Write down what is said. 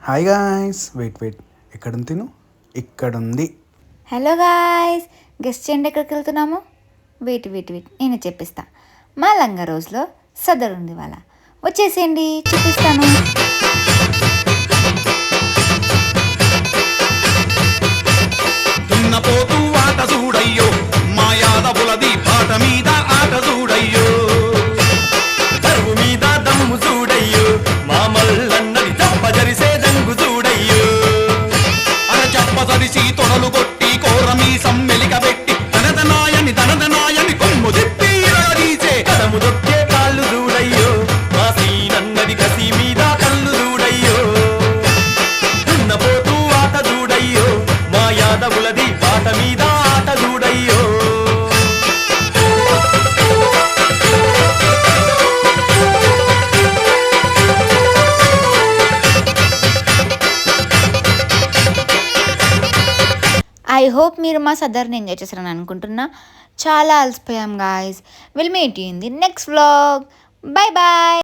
Hi guys, wait ఎక్కడుంది తిను? ఇక్కడుంది. హలో గాయ్స్, గెస్ట్ చేయండి ఎక్కడికి వెళ్తున్నాము. వెయిట్ నేను చెప్పిస్తా. మా లంగా రోజులో సదర్ ఉంది వాళ్ళ. వచ్చేసేయండి, చూపిస్తాను. దున్నపోతూ ఆట చూడయ్యో, మా యాదవులది పాట మీద ఆట చూడయ్యో, తరువు మీద దమ్ము చూడయ్యో, మా మల్లన్నది తప్ప జరిసే దంగు చూడయ్యో. అర చెప్ప సరిసి తొడలు కొట్టి కోరమీ సమ్మెలిక పెట్టి తనదనాయని కొమ్ము తిప్పి తీసే కదము దొక్కే కాళ్ళు చూడయ్యో, మా సీనన్నది కసి మీద కళ్ళు చూడయ్యో. దున్నపోతూ ఆట చూడయ్యో, మా యాదవులది పాట మీద ఆట చూడయ్యో. ఐ హోప్ మీరు మా సదర్ని ఎంజాయ్ చేస్తారని అనుకుంటున్నా. చాలా అలసిపోయాం guys. Will meet you in the next vlog. Bye bye.